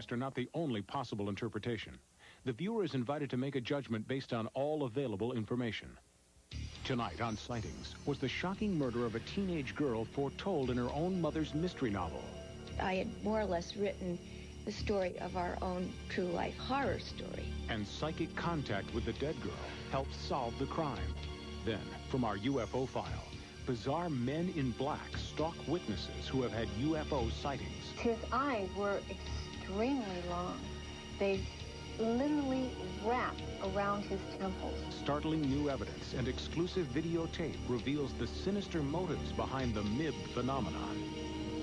request are not the only possible interpretation. The viewer is invited to make a judgment based on all available information. Tonight on Sightings was the shocking murder of a teenage girl foretold in her own mother's mystery novel. I had more or less written the story of our own true-life horror story. And psychic contact with the dead girl helped solve the crime. Then, from our UFO file, bizarre men in black stalk witnesses who have had UFO sightings. His eyes were extremely long. They literally wrapped around his temples. Startling new evidence and exclusive videotape reveals the sinister motives behind the MIB phenomenon.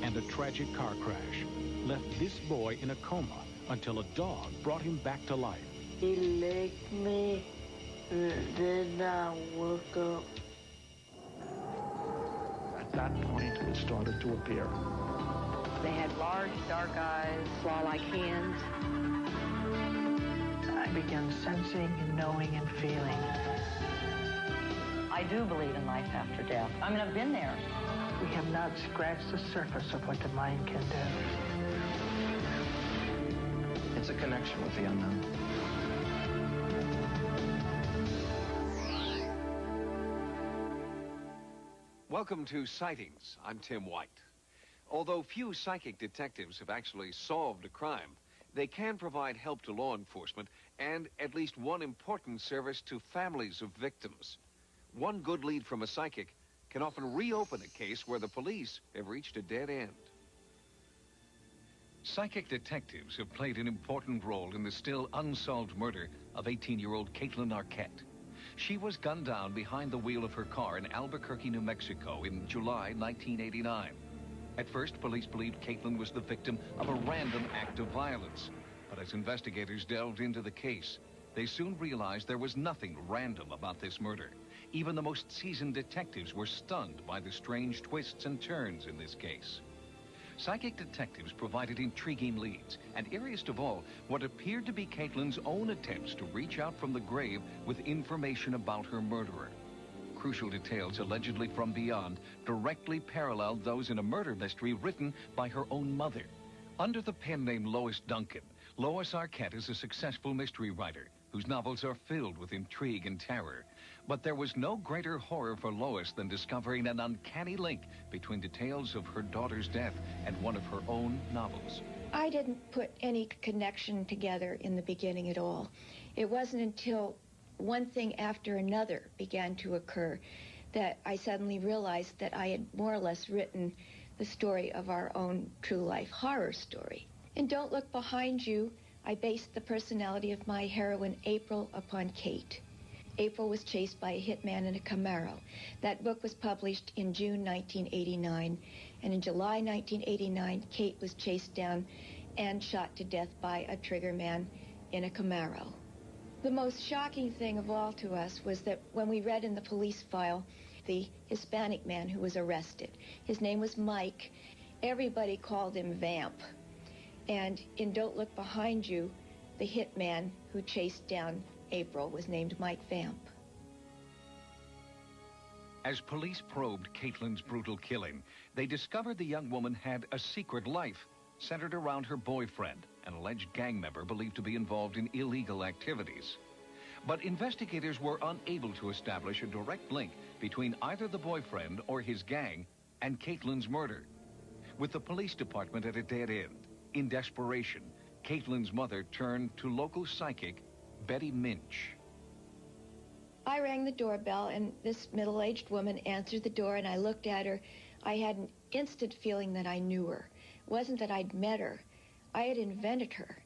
And a tragic car crash left this boy in a coma until a dog brought him back to life. He licked me and then I woke up. At that point, it started to appear. They had large, dark eyes, claw-like hands. I began sensing and knowing and feeling. I do believe in life after death. I mean, I've been there. We have not scratched the surface of what the mind can do. It's a connection with the unknown. Welcome to Sightings. I'm Tim White. Although few psychic detectives have actually solved a crime, they can provide help to law enforcement and at least one important service to families of victims. One good lead from a psychic can often reopen a case where the police have reached a dead end. Psychic detectives have played an important role in the still unsolved murder of 18-year-old Caitlin Arquette. She was gunned down behind the wheel of her car in Albuquerque, New Mexico in July 1989. At first, police believed Caitlin was the victim of a random act of violence. But as investigators delved into the case, they soon realized there was nothing random about this murder. Even the most seasoned detectives were stunned by the strange twists and turns in this case. Psychic detectives provided intriguing leads, and eeriest of all, what appeared to be Caitlin's own attempts to reach out from the grave with information about her murderer. Crucial details allegedly from beyond directly paralleled those in a murder mystery written by her own mother. Under the pen name Lois Duncan, Lois Arquette is a successful mystery writer whose novels are filled with intrigue and terror. But there was no greater horror for Lois than discovering an uncanny link between details of her daughter's death and one of her own novels. I didn't put any connection together in the beginning at all. It wasn't until one thing after another began to occur that I suddenly realized that I had more or less written the story of our own true-life horror story. In Don't Look Behind You, I based the personality of my heroine, April, upon Kate. April was chased by a hitman in a Camaro. That book was published in June 1989, and in July 1989, Kate was chased down and shot to death by a trigger man in a Camaro. The most shocking thing of all to us was that when we read in the police file the Hispanic man who was arrested, his name was Mike. Everybody called him Vamp. And in Don't Look Behind You, the hitman who chased down April was named Mike Vamp. As police probed Caitlin's brutal killing, they discovered the young woman had a secret life centered around her boyfriend, an alleged gang member believed to be involved in illegal activities. But investigators were unable to establish a direct link between either the boyfriend or his gang and Caitlin's murder. With the police department at a dead end, in desperation, Caitlin's mother turned to local psychic Betty Minch. I rang the doorbell, and this middle-aged woman answered the door, and I looked at her. I had an instant feeling that I knew her. It wasn't that I'd met her. I had invented her.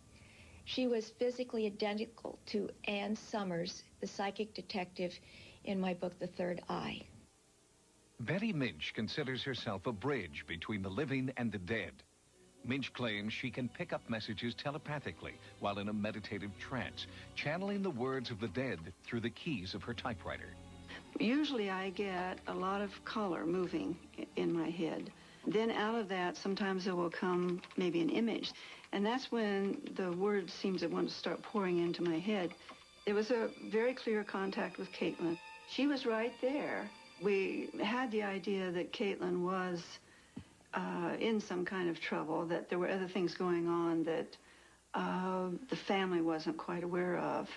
She was physically identical to Ann Summers, the psychic detective in my book, The Third Eye. Betty Minch considers herself a bridge between the living and the dead. Minch claims she can pick up messages telepathically while in a meditative trance, channeling the words of the dead through the keys of her typewriter. Usually I get a lot of color moving in my head. Then out of that, sometimes there will come maybe an image. And that's when the words seem to want to start pouring into my head. It was a very clear contact with Caitlin. She was right there. We had the idea that Caitlin was in some kind of trouble, that there were other things going on that the family wasn't quite aware of.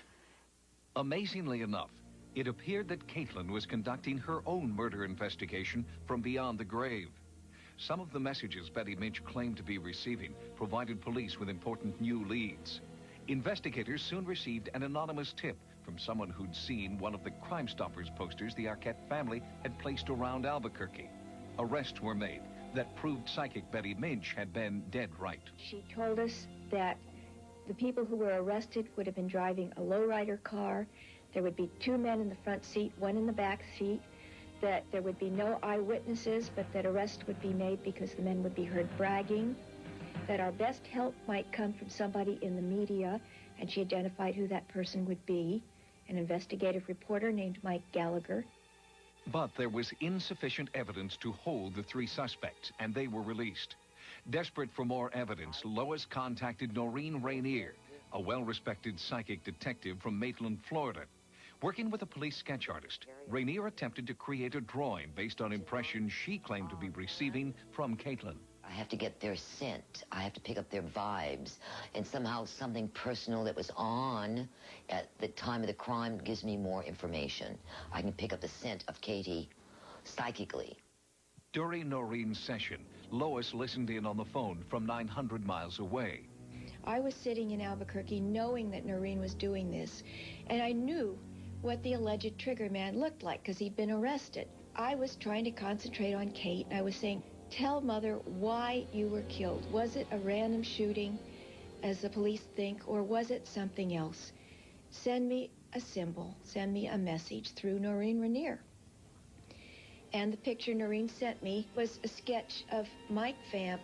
Amazingly enough, it appeared that Caitlin was conducting her own murder investigation from beyond the grave. Some of the messages Betty Minch claimed to be receiving provided police with important new leads. Investigators soon received an anonymous tip from someone who'd seen one of the Crime Stoppers posters the Arquette family had placed around Albuquerque. Arrests were made that proved psychic Betty Minch had been dead right. She told us that the people who were arrested would have been driving a lowrider car. There would be 2 men in the front seat, 1 in the back seat, that there would be no eyewitnesses, but that arrest would be made because the men would be heard bragging, that our best help might come from somebody in the media, and she identified who that person would be, an investigative reporter named Mike Gallagher. But there was insufficient evidence to hold the 3 suspects, and they were released. Desperate for more evidence, Lois contacted Noreen Rainier, a well-respected psychic detective from Maitland, Florida. Working with a police sketch artist, Rainier attempted to create a drawing based on impressions she claimed to be receiving from Caitlin. I have to get their scent. I have to pick up their vibes. And somehow something personal that was on at the time of the crime gives me more information. I can pick up the scent of Katie psychically. During Noreen's session, Lois listened in on the phone from 900 miles away. I was sitting in Albuquerque knowing that Noreen was doing this, and I knew what the alleged trigger man looked like because he'd been arrested. I was trying to concentrate on Kate. I was saying, tell Mother why you were killed. Was it a random shooting, as the police think, or was it something else? Send me a symbol, send me a message through Noreen Rainier. And the picture Noreen sent me was a sketch of Mike Vamp,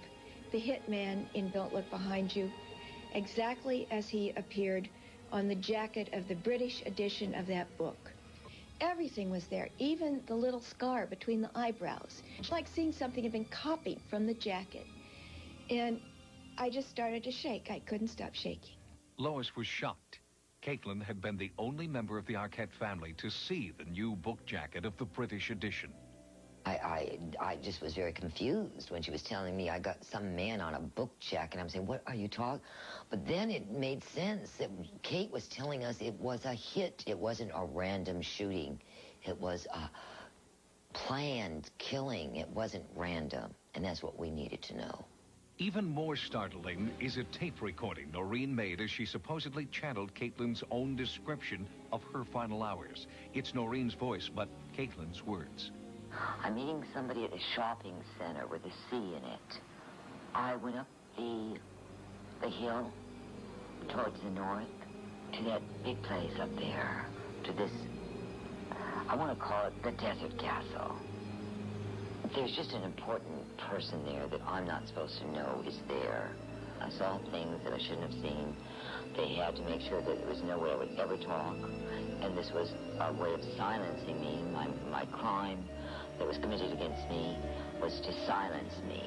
the hitman in Don't Look Behind You, exactly as he appeared on the jacket of the British edition of that book. Everything was there, even the little scar between the eyebrows. It's like seeing something had been copied from the jacket. And I just started to shake. I couldn't stop shaking. Lois was shocked. Caitlin had been the only member of the Arquette family to see the new book jacket of the British edition. I just was very confused when she was telling me I got some man on a book jacket. I'm saying, what are you talking? But then it made sense that Kate was telling us it was a hit. It wasn't a random shooting. It was a planned killing. It wasn't random. And that's what we needed to know. Even more startling is a tape recording Noreen made as she supposedly channeled Caitlin's own description of her final hours. It's Noreen's voice, but Caitlin's words. I'm meeting somebody at a shopping center with a C in it. I went up the hill towards the north to that big place up there, to this, I want to call it the Desert Castle. There's just an important person there that I'm not supposed to know is there. I saw things that I shouldn't have seen. They had to make sure that there was no way I would ever talk. And this was a way of silencing me. My crime that was committed against me was to silence me.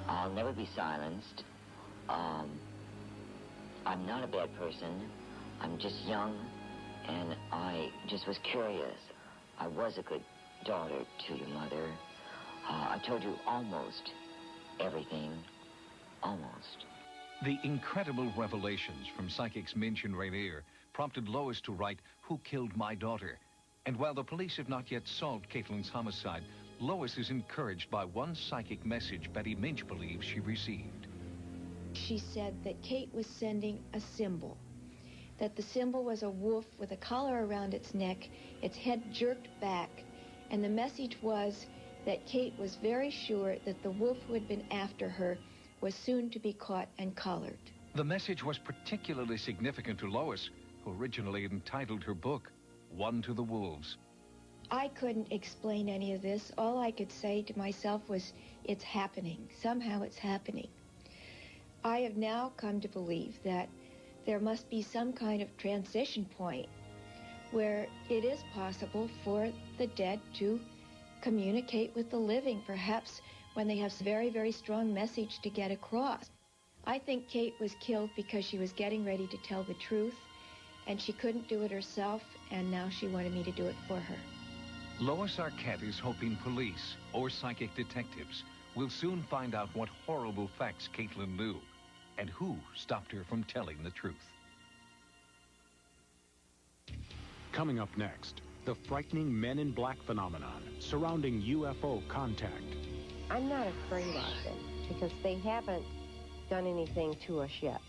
I'll never be silenced. I'm not a bad person. I'm just young, and I just was curious. I was a good daughter to your mother. I told you almost everything. Almost. The incredible revelations from psychics Minch and Rainier prompted Lois to write Who Killed My Daughter? And while the police have not yet solved Caitlin's homicide, Lois is encouraged by one psychic message Betty Minch believes she received. She said that Kate was sending a symbol, that the symbol was a wolf with a collar around its neck, its head jerked back, and the message was that Kate was very sure that the wolf who had been after her was soon to be caught and collared. The message was particularly significant to Lois, who originally entitled her book, One to the Wolves. I couldn't explain any of this. All I could say to myself was, it's happening. Somehow it's happening. I have now come to believe that there must be some kind of transition point where it is possible for the dead to communicate with the living, perhaps when they have a very, very strong message to get across. I think Kate was killed because she was getting ready to tell the truth, and she couldn't do it herself, and now she wanted me to do it for her. Lois Arquette is hoping police or psychic detectives will soon find out what horrible facts Caitlin knew and who stopped her from telling the truth. Coming up next, the frightening Men in Black phenomenon surrounding UFO contact. I'm not afraid of it because they haven't done anything to us yet.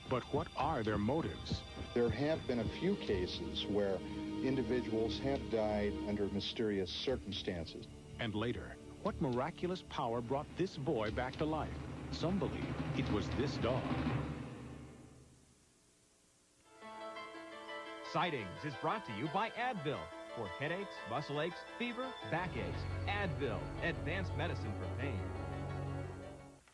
But what are their motives? There have been a few cases where individuals have died under mysterious circumstances. And later, what miraculous power brought this boy back to life? Some believe it was this dog. Sightings is brought to you by Advil. For headaches, muscle aches, fever, backaches. Advil, advanced medicine for pain.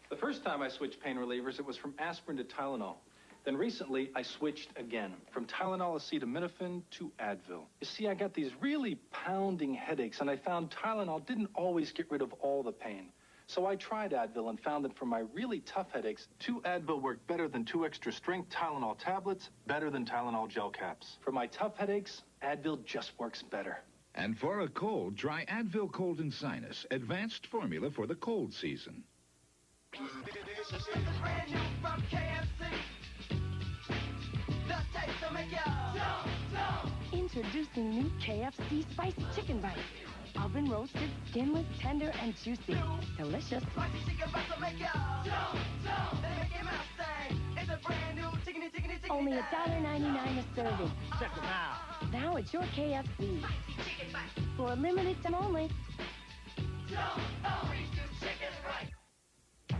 The first time I switched pain relievers, it was from aspirin to Tylenol. Then recently, I switched again, from Tylenol acetaminophen to Advil. You see, I got these really pounding headaches, and I found Tylenol didn't always get rid of all the pain. So I tried Advil and found that for my really tough headaches, 2 Advil worked better than 2 extra-strength Tylenol tablets, better than Tylenol gel caps. For my tough headaches, Advil just works better. And for a cold, try Advil Cold and Sinus, advanced formula for the cold season. Introducing new KFC Spicy Chicken Bites. Oven roasted, skinless, tender, and juicy. Delicious. Spicy chicken bites will make only $1.99 a serving. Check them out. Now at your KFC. For a limited time only.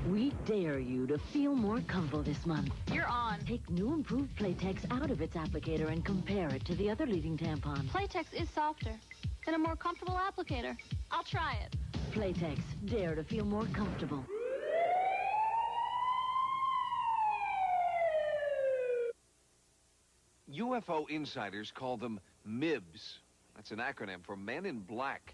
We dare you to feel more comfortable this month. You're on. Take new improved Playtex out of its applicator and compare it to the other leading tampon. Playtex is softer and a more comfortable applicator. I'll try it. Playtex, dare to feel more comfortable. UFO insiders call them MIBs. That's an acronym for Men in Black.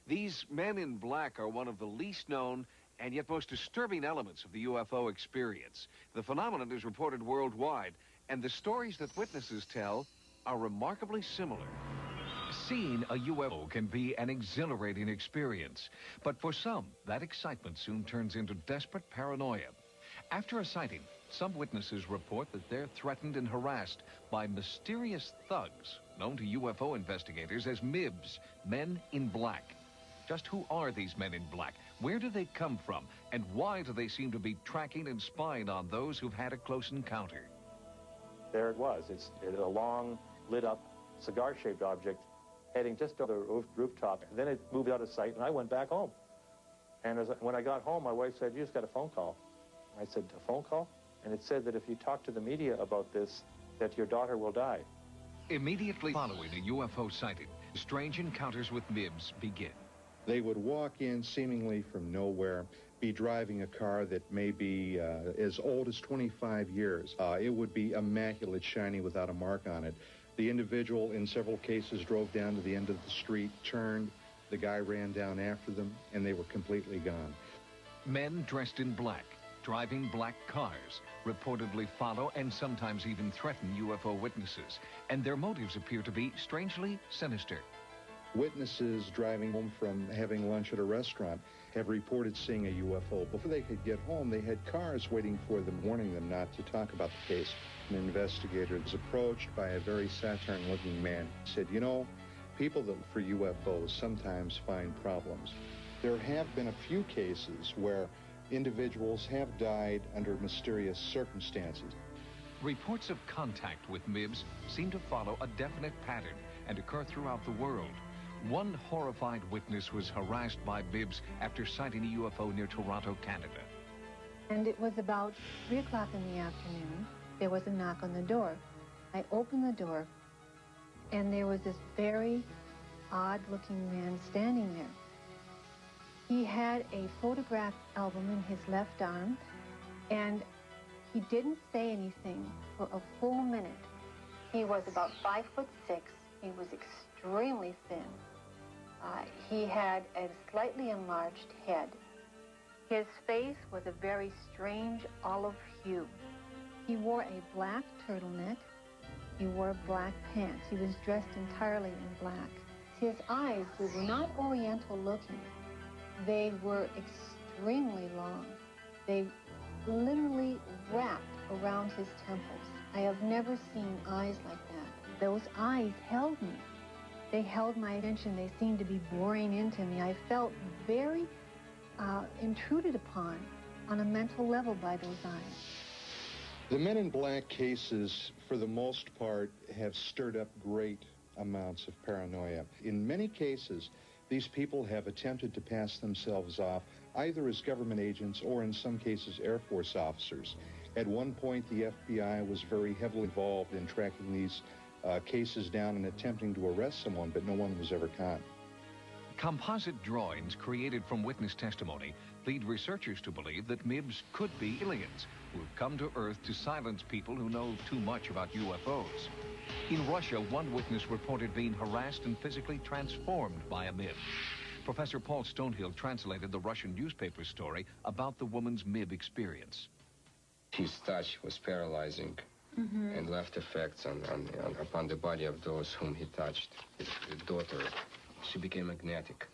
These Men in Black are one of the least known and yet most disturbing elements of the UFO experience. The phenomenon is reported worldwide, and the stories that witnesses tell are remarkably similar. Seeing a UFO can be an exhilarating experience, but for some, that excitement soon turns into desperate paranoia. After a sighting, some witnesses report that they're threatened and harassed by mysterious thugs known to UFO investigators as MIBs, Men in Black. Just who are these Men in Black? Where do they come from? And why do they seem to be tracking and spying on those who've had a close encounter? There it was. It's a long, lit-up, cigar-shaped object heading just over the rooftop. And then it moved out of sight, and I went back home. And when I got home, my wife said, "You just got a phone call." I said, "A phone call?" And it said that if you talk to the media about this, that your daughter will die. Immediately following a UFO sighting, strange encounters with MIBs begin. They would walk in seemingly from nowhere, be driving a car that may be as old as 25 years. It would be immaculate, shiny, without a mark on it. The individual, in several cases, drove down to the end of the street, turned, the guy ran down after them, and they were completely gone. Men dressed in black, driving black cars, reportedly follow and sometimes even threaten UFO witnesses, and their motives appear to be strangely sinister. Witnesses driving home from having lunch at a restaurant have reported seeing a UFO. Before they could get home, they had cars waiting for them, warning them not to talk about the case. An investigator was approached by a very Saturn-looking man. He said, "You know, people that look for UFOs sometimes find problems. There have been a few cases where individuals have died under mysterious circumstances." Reports of contact with MIBs seem to follow a definite pattern and occur throughout the world. One horrified witness was harassed by MIBs after sighting a UFO near Toronto, Canada. And it was about 3 o'clock in the afternoon. There was a knock on the door. I opened the door, and there was this very odd-looking man standing there. He had a photograph album in his left arm, and he didn't say anything for a full minute. He was about 5'6". He was extremely thin. He had a slightly enlarged head. His face was a very strange olive hue. He wore a black turtleneck. He wore black pants. He was dressed entirely in black. His eyes were not oriental looking. They were extremely long. They literally wrapped around his temples. I have never seen eyes like that. Those eyes held me. They held my attention. They seemed to be boring into me. I felt very intruded upon on a mental level by those eyes. The Men in Black cases, for the most part, have stirred up great amounts of paranoia. In many cases, these people have attempted to pass themselves off either as government agents or, in some cases, Air Force officers. At one point, the FBI was very heavily involved in tracking these cases down and attempting to arrest someone, but no one was ever caught. Composite drawings created from witness testimony lead researchers to believe that MIBs could be aliens who have come to Earth to silence people who know too much about UFOs. In Russia, one witness reported being harassed and physically transformed by a MIB. Professor Paul Stonehill translated the Russian newspaper story about the woman's MIB experience. His touch was paralyzing and left effects upon the body of those whom he touched. His daughter, she became magnetic,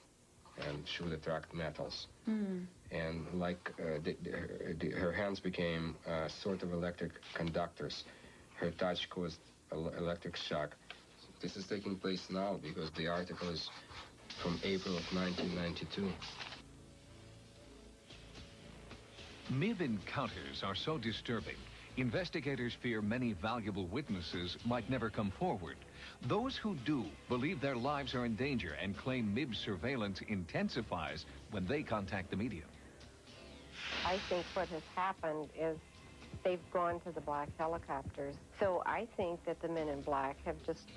and she would attract metals. And like her hands became sort of electric conductors. Her touch caused electric shock. This is taking place now because the article is from April of 1992. MIB encounters are so disturbing, investigators fear many valuable witnesses might never come forward. Those who do believe their lives are in danger and claim MIB surveillance intensifies when they contact the media. I think what has happened is they've gone to the black helicopters. So I think that the Men in Black have just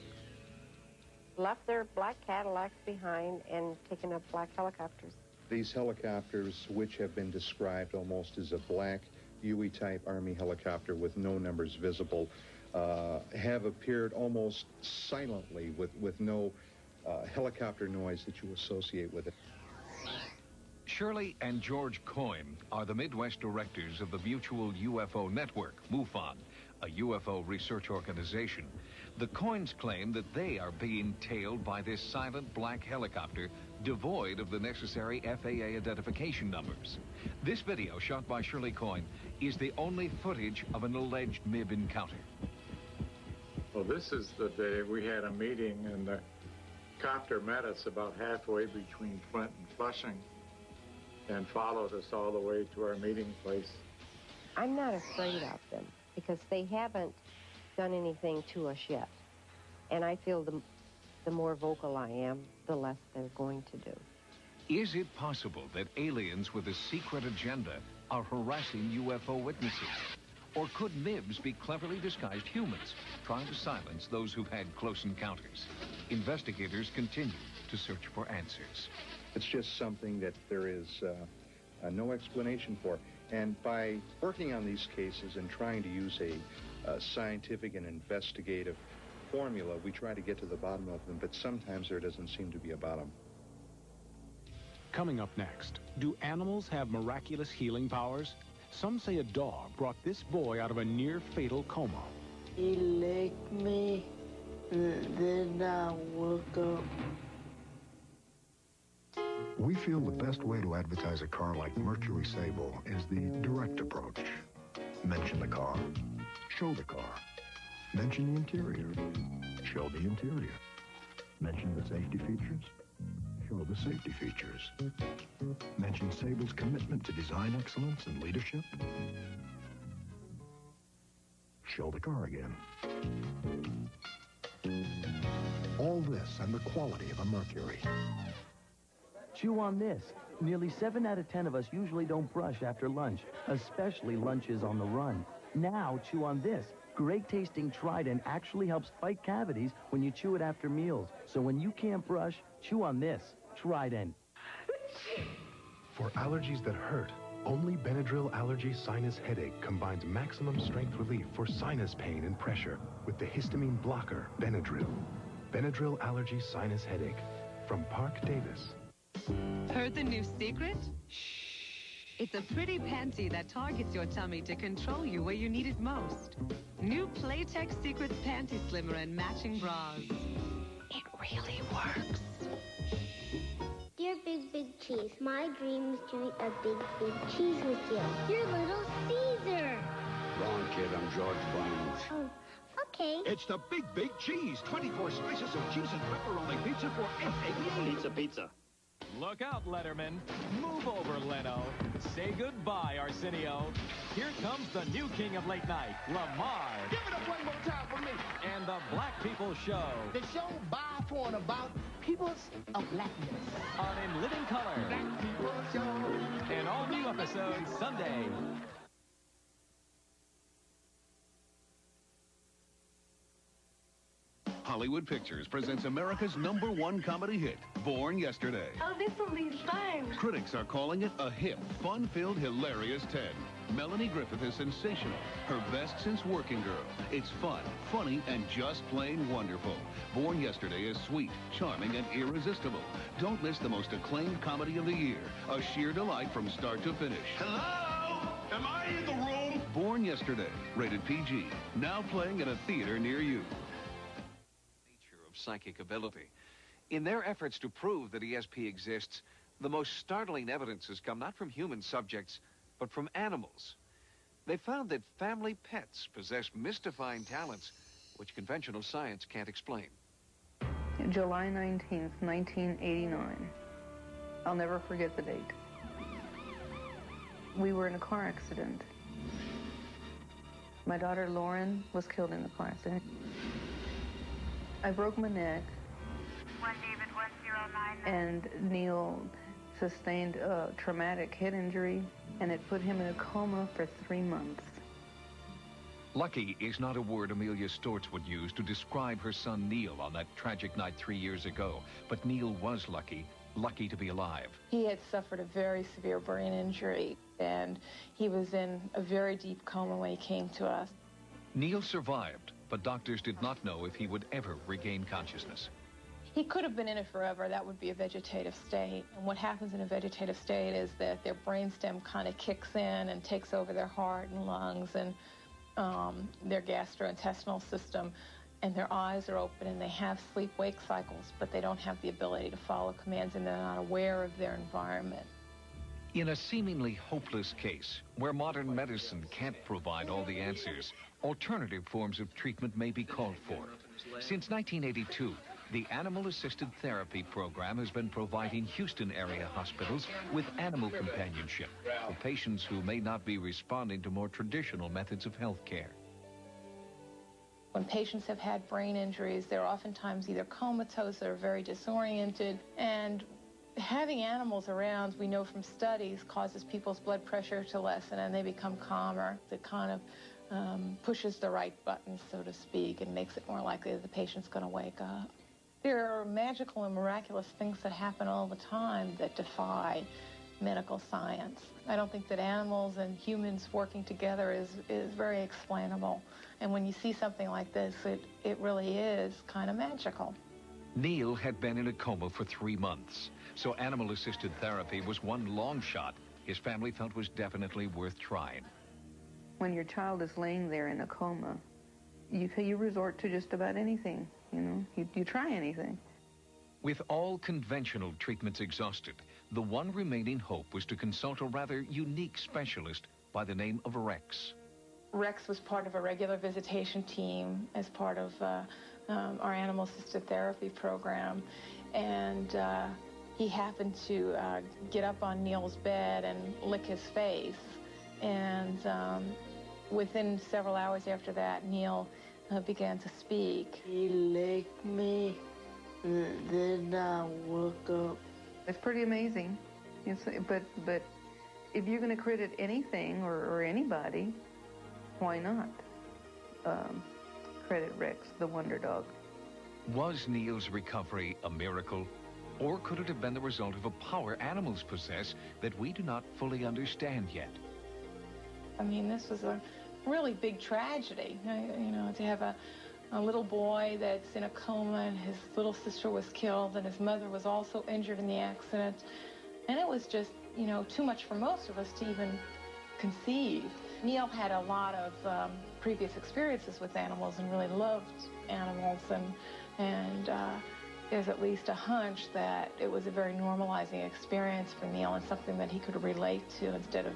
left their black Cadillacs behind and taken up black helicopters. These helicopters, which have been described almost as a black Huey-type Army helicopter with no numbers visible, have appeared almost silently with no helicopter noise that you associate with it. Shirley and George Coyne are the Midwest directors of the Mutual UFO Network, MUFON, a UFO research organization. The Coynes claim that they are being tailed by this silent black helicopter devoid of the necessary FAA identification numbers. This video, shot by Shirley Coyne, is the only footage of an alleged MIB encounter. Well, this is the day we had a meeting, and the copter met us about halfway between Flint and Flushing and followed us all the way to our meeting place. I'm not afraid of them because they haven't done anything to us yet. And I feel the more vocal I am, the less they're going to do. Is it possible that aliens with a secret agenda are harassing UFO witnesses? Or could MIBs be cleverly disguised humans trying to silence those who've had close encounters? Investigators continue to search for answers. It's just something that there is no explanation for. And by working on these cases and trying to use a scientific and investigative formula, we try to get to the bottom of them, but sometimes there doesn't seem to be a bottom. Coming up next, do animals have miraculous healing powers? Some say a dog brought this boy out of a near-fatal coma. He licked me, then I woke up. We feel the best way to advertise a car like Mercury Sable is the direct approach. Mention the car, show the car. Mention the interior, show the interior. Mention the safety features, show the safety features. Mention Sable's commitment to design excellence and leadership. Show the car again. All this and the quality of a Mercury. Chew on this. Nearly 7 out of 10 of us usually don't brush after lunch, especially lunches on the run. Now, chew on this. Great-tasting Trident actually helps fight cavities when you chew it after meals. So when you can't brush, chew on this. Trident. For allergies that hurt, only Benadryl Allergy Sinus Headache combines maximum strength relief for sinus pain and pressure with the histamine blocker, Benadryl. Benadryl Allergy Sinus Headache from Park Davis. Heard the new secret? Shh. It's a pretty panty that targets your tummy to control you where you need it most. New Playtex Secrets Panty Slimmer and matching bras. It really works. Dear Big Big cheese. My dream is to eat a big, big cheese with you. You're Little Caesar. Wrong, kid. I'm George Barnes. Oh, okay. It's the big, big cheese. 24 slices of cheese and pepperoni pizza for $8.88. Pizza, pizza. Look out, Letterman. Move over, Leno. Say goodbye, Arsenio. Here comes the new king of late night, Lamar. Give it up one more time for me. And the Black People Show. The show by, for, and about peoples of blackness. On In Living Color. Black People Show. An all-new episode Sunday. Hollywood Pictures presents America's #1 comedy hit, Born Yesterday. Oh, this will be fun. Critics are calling it a hip, fun-filled, hilarious 10. Melanie Griffith is sensational, her best since Working Girl. It's fun, funny, and just plain wonderful. Born Yesterday is sweet, charming, and irresistible. Don't miss the most acclaimed comedy of the year, a sheer delight from start to finish. Hello? Am I in the room? Born Yesterday, rated PG, now playing at a theater near you. Psychic ability. In their efforts to prove that ESP exists, the most startling evidence has come not from human subjects, but from animals. They found that family pets possess mystifying talents which conventional science can't explain. July 19th, 1989. I'll never forget the date. We were in a car accident. My daughter Lauren was killed in the car accident. I broke my neck, and Neil sustained a traumatic head injury, and it put him in a coma for 3 months. Lucky is not a word Amelia Stortz would use to describe her son Neil on that tragic night 3 years ago. But Neil was lucky to be alive. He had suffered a very severe brain injury, and he was in a very deep coma when he came to us. Neil survived, but doctors did not know if he would ever regain consciousness. He could have been in it forever. That would be a vegetative state. And what happens in a vegetative state is that their brainstem kind of kicks in and takes over their heart and lungs and their gastrointestinal system, and their eyes are open and they have sleep-wake cycles, but they don't have the ability to follow commands and they're not aware of their environment. In a seemingly hopeless case, where modern medicine can't provide all the answers, alternative forms of treatment may be called for. Since 1982, the Animal-Assisted Therapy program has been providing Houston area hospitals with animal companionship for patients who may not be responding to more traditional methods of health care. When patients have had brain injuries, they're oftentimes either comatose or very disoriented, and having animals around, we know from studies, causes people's blood pressure to lessen and they become calmer. It kind of pushes the right button, so to speak, and makes it more likely that the patient's going to wake up. There are magical and miraculous things that happen all the time that defy medical science. I don't think that animals and humans working together is very explainable. And when you see something like this, it really is kind of magical. Neil had been in a coma for 3 months, so animal-assisted therapy was one long shot his family felt was definitely worth trying. When your child is laying there in a coma, you resort to just about anything, you know. You try anything. With all conventional treatments exhausted, the one remaining hope was to consult a rather unique specialist by the name of Rex. Rex was part of a regular visitation team as part of our animal-assisted therapy program, and he happened to get up on Neil's bed and lick his face, and within several hours after that, Neil began to speak. He licked me, and then I woke up. It's pretty amazing. But if you're going to credit anything or anybody, why not credit Rex, the wonder dog? Was Neil's recovery a miracle? Or could it have been the result of a power animals possess that we do not fully understand yet? I mean, this was a really big tragedy, you know, to have a little boy that's in a coma, and his little sister was killed, and his mother was also injured in the accident. And it was just, you know, too much for most of us to even conceive. Neil had a lot of previous experiences with animals and really loved animals, and there's at least a hunch that it was a very normalizing experience for Neil and something that he could relate to instead of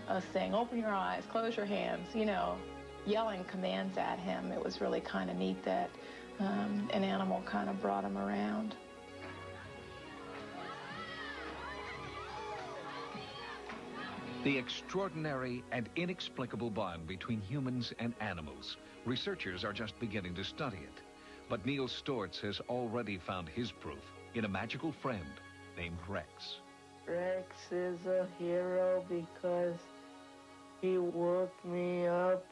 us saying, open your eyes, close your hands, you know, yelling commands at him. It was really kind of neat that an animal kind of brought him around. The extraordinary and inexplicable bond between humans and animals. Researchers are just beginning to study it. But Neil Stortz has already found his proof in a magical friend named Rex. Rex is a hero because he woke me up.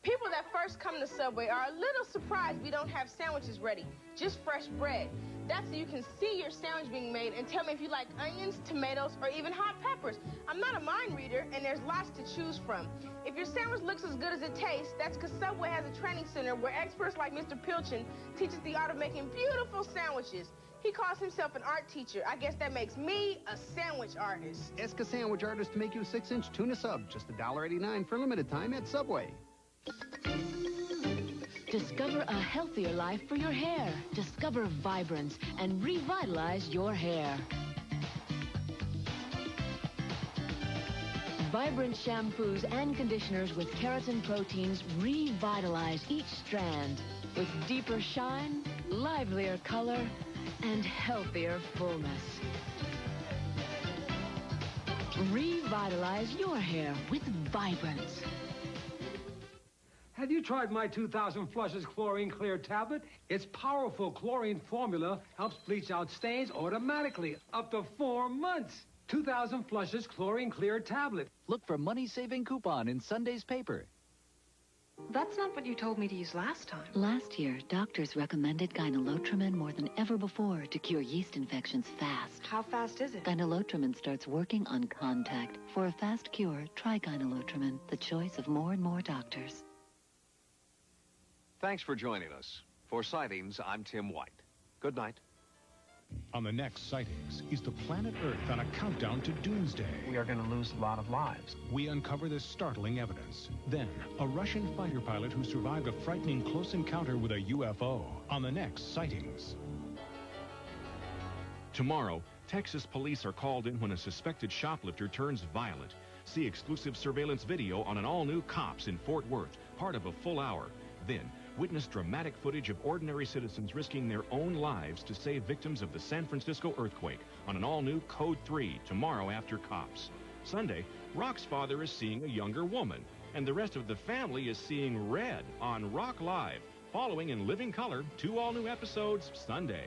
People that first come to Subway are a little surprised we don't have sandwiches ready, just fresh bread. That's so you can see your sandwich being made and tell me if you like onions, tomatoes, or even hot peppers. I'm not a mind reader, and there's lots to choose from. If your sandwich looks as good as it tastes, that's because Subway has a training center where experts like Mr. Pilchin teaches the art of making beautiful sandwiches. He calls himself an art teacher. I guess that makes me a sandwich artist. Ask a sandwich artist to make you a 6-inch tuna sub, just $1.89 for a limited time at Subway. Discover a healthier life for your hair. Discover Vibrance and revitalize your hair. Vibrant shampoos and conditioners with keratin proteins revitalize each strand with deeper shine, livelier color, and healthier fullness. Revitalize your hair with Vibrance. Have you tried my 2000 Flushes Chlorine Clear tablet? Its powerful chlorine formula helps bleach out stains automatically, up to 4 months. 2000 Flushes Chlorine Clear tablet. Look for money-saving coupon in Sunday's paper. That's not what you told me to use last time. Last year, doctors recommended gynolotrimine more than ever before to cure yeast infections fast. How fast is it? Gynolotrimine starts working on contact. For a fast cure, try gynolotrimine, the choice of more and more doctors. Thanks for joining us. For Sightings, I'm Tim White. Good night. On the next Sightings, is the planet Earth on a countdown to doomsday? We are going to lose a lot of lives. We uncover the startling evidence. Then, a Russian fighter pilot who survived a frightening close encounter with a UFO. On the next Sightings. Tomorrow, Texas police are called in when a suspected shoplifter turns violent. See exclusive surveillance video on an all-new Cops in Fort Worth, part of a full hour. Then, witness dramatic footage of ordinary citizens risking their own lives to save victims of the San Francisco earthquake on an all-new Code 3 tomorrow after Cops. Sunday, Rock's father is seeing a younger woman, and the rest of the family is seeing red on Rock Live, following in living color 2 all-new episodes Sunday.